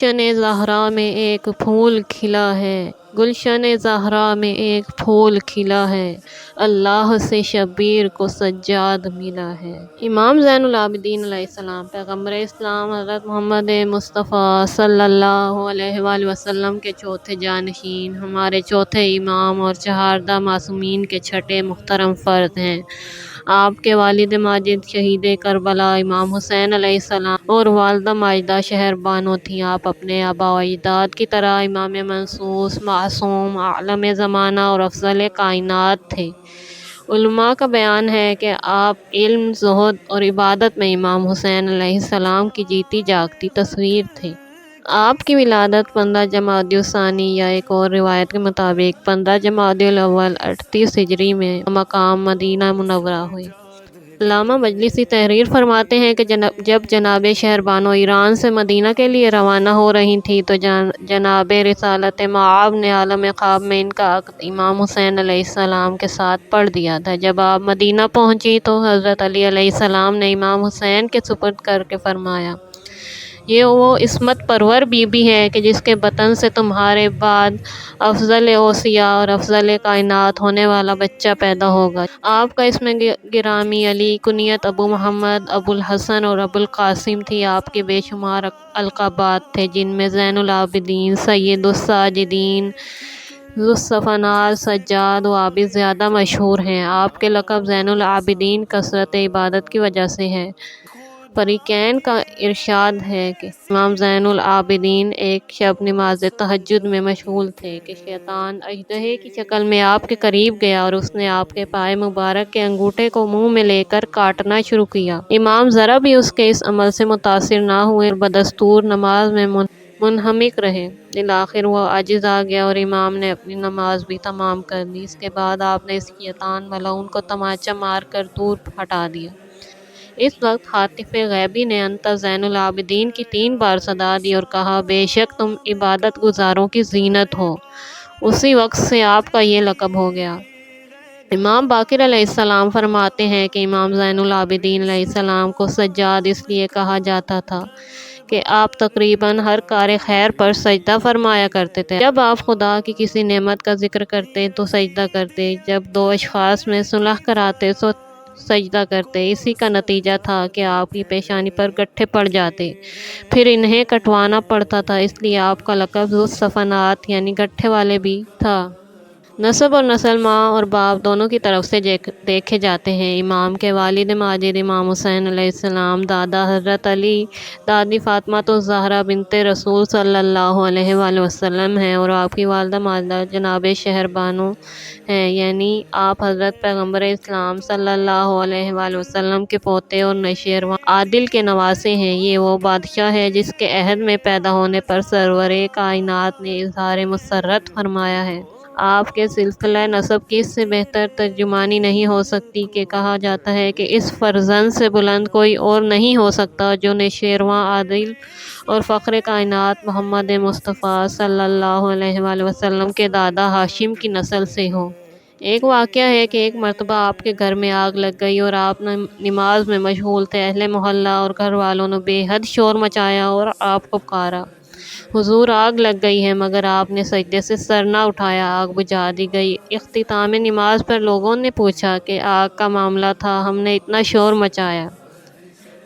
گلشن زہرا میں ایک پھول کھلا ہے، گلشن زہرا میں ایک پھول کھلا ہے، اللہ سے شبیر کو سجاد ملا ہے۔ امام زین العابدین علیہ السلام پیغمبر اسلام حضرت محمد مصطفیٰ صلی اللہ علیہ وآلہ وسلم کے چوتھے جانشین، ہمارے چوتھے امام اور چہاردہ معصومین کے چھٹے محترم فرد ہیں۔ آپ کے والد ماجد شہید کربلا امام حسین علیہ السلام اور والدہ ماجدہ شہر بانو تھیں۔ آپ اپنے آباء و اجداد کی طرح امام منصوص، معصوم، عالم زمانہ اور افضل کائنات تھے۔ علماء کا بیان ہے کہ آپ علم، زہد اور عبادت میں امام حسین علیہ السلام کی جیتی جاگتی تصویر تھے۔ آپ کی ولادت 15 جمادی الثانی یا ایک اور روایت کے مطابق 15 جمادی الاول 38 ہجری میں مقام مدینہ منورہ ہوئی۔ علامہ مجلسی تحریر فرماتے ہیں کہ جب جناب شہربانو ایران سے مدینہ کے لیے روانہ ہو رہی تھیں تو جناب رسالت مآب نے عالم خواب میں ان کا عقد امام حسین علیہ السلام کے ساتھ پڑھ دیا تھا۔ جب آپ مدینہ پہنچی تو حضرت علی علیہ السلام نے امام حسین کے سپرد کر کے فرمایا، یہ وہ عصمت پرور بی بی ہے کہ جس کے بطن سے تمہارے بعد افضل اوصیاء اور افضل کائنات ہونے والا بچہ پیدا ہوگا۔ آپ کا اسم گرامی علی، کنیت ابو محمد، ابو الحسن اور ابو القاسم تھی۔ آپ کے بے شمار القابات تھے جن میں زین العابدین، سید الساجدین، ذو الصفنات، سجاد و عابد زیادہ مشہور ہیں۔ آپ کے لقب زین العابدین کثرت عبادت کی وجہ سے ہے۔ فریقین کا ارشاد ہے کہ امام زین العابدین ایک شب نماز تہجد میں مشغول تھے کہ شیطان اژدہے کی شکل میں آپ کے قریب گیا اور اس نے آپ کے پائے مبارک کے انگوٹھے کو منہ میں لے کر کاٹنا شروع کیا۔ امام ذرا بھی اس کے اس عمل سے متاثر نہ ہوئے اور بدستور نماز میں منہمک رہے۔ بالآخر وہ عاجز آ گیا اور امام نے اپنی نماز بھی تمام کر دی۔ اس کے بعد آپ نے اس شیطان ملعون کو تمانچہ مار کر دور ہٹا دیا۔ اس وقت ہاتف غیبی نے انت زین العابدین کی 3 بار صدا دی اور کہا، بے شک تم عبادت گزاروں کی زینت ہو۔ اسی وقت سے آپ کا یہ لقب ہو گیا۔ امام باقر علیہ السلام فرماتے ہیں کہ امام زین العابدین علیہ السلام کو سجاد اس لیے کہا جاتا تھا کہ آپ تقریباً ہر کار خیر پر سجدہ فرمایا کرتے تھے۔ جب آپ خدا کی کسی نعمت کا ذکر کرتے تو سجدہ کرتے، جب 2 اشخاص میں صلح کراتے تو سجدہ کرتے۔ اسی کا نتیجہ تھا کہ آپ کی پیشانی پر گٹھے پڑ جاتے، پھر انہیں کٹوانا پڑتا تھا، اس لیے آپ کا لقب ذو الصفنات یعنی گٹھے والے بھی تھا۔ نسب اور نسل ماں اور باپ دونوں کی طرف سے دیکھے جاتے ہیں۔ امام کے والد ماجد امام حسین علیہ السلام، دادا حضرت علی، دادی فاطمہ الزہرا بنت رسول صلی اللہ علیہ وآلہ وسلم ہیں اور آپ کی والدہ ماجدہ جناب شہر بانو ہیں، یعنی آپ حضرت پیغمبر اسلام صلی اللہ علیہ وآلہ وسلم کے پوتے اور نوشیروان عادل کے نواسے ہیں۔ یہ وہ بادشاہ ہے جس کے عہد میں پیدا ہونے پر سرور کائنات نے اظہار مسرت فرمایا ہے۔ آپ کے سلسلہ نسب کی اس سے بہتر ترجمانی نہیں ہو سکتی کہ کہا جاتا ہے کہ اس فرزند سے بلند کوئی اور نہیں ہو سکتا جو نوشیروان عادل اور فخر کائنات محمد مصطفیٰ صلی اللہ علیہ وآلہ وسلم کے دادا ہاشم کی نسل سے ہو۔ ایک واقعہ ہے کہ ایک مرتبہ آپ کے گھر میں آگ لگ گئی اور آپ نماز میں مشغول تھے۔ اہل محلہ اور گھر والوں نے بے حد شور مچایا اور آپ کو پکارا، حضور آگ لگ گئی ہے، مگر آپ نے سجدے سے سر نہ اٹھایا، آگ بجھا دی گئی۔ اختتام نماز پر لوگوں نے پوچھا کہ آگ کا معاملہ تھا، ہم نے اتنا شور مچایا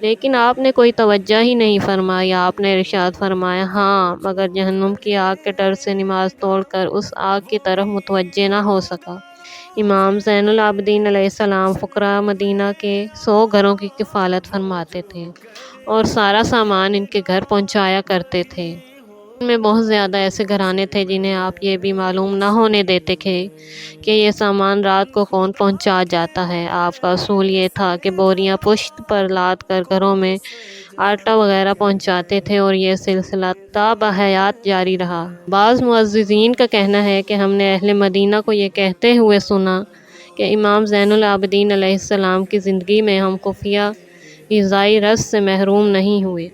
لیکن آپ نے کوئی توجہ ہی نہیں فرمائی۔ آپ نے ارشاد فرمایا، ہاں، مگر جہنم کی آگ کے ڈر سے نماز توڑ کر اس آگ کی طرف متوجہ نہ ہو سکا۔ امام زین العابدین علیہ السلام فقراء مدینہ کے 100 گھروں کی کفالت فرماتے تھے اور سارا سامان ان کے گھر پہنچایا کرتے تھے۔ ان میں بہت زیادہ ایسے گھرانے تھے جنہیں آپ یہ بھی معلوم نہ ہونے دیتے تھے کہ یہ سامان رات کو کون پہنچا جاتا ہے۔ آپ کا اصول یہ تھا کہ بوریاں پشت پر لاد کر گھروں میں آٹا وغیرہ پہنچاتے تھے اور یہ سلسلہ تا بحیات جاری رہا۔ بعض معززین کا کہنا ہے کہ ہم نے اہل مدینہ کو یہ کہتے ہوئے سنا کہ امام زین العابدین علیہ السلام کی زندگی میں ہم خفیہ غذائی رزق سے محروم نہیں ہوئے۔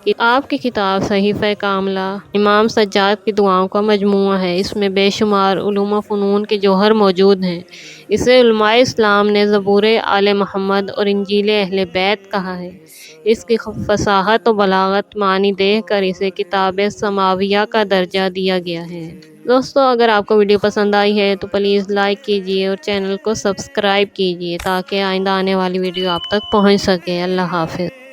کہ آپ کی کتاب صحیفہ کاملہ امام سجاد کی دعاؤں کا مجموعہ ہے۔ اس میں بے شمار علوم و فنون کے جوہر موجود ہیں۔ اسے علماء اسلام نے زبور آل محمد اور انجیل اہل بیت کہا ہے۔ اس کی فصاحت و بلاغت معنی دیکھ کر اسے کتاب سماویہ کا درجہ دیا گیا ہے۔ دوستو، اگر آپ کو ویڈیو پسند آئی ہے تو پلیز لائک کیجیے اور چینل کو سبسکرائب کیجیے تاکہ آئندہ آنے والی ویڈیو آپ تک پہنچ سکے۔ اللہ حافظ۔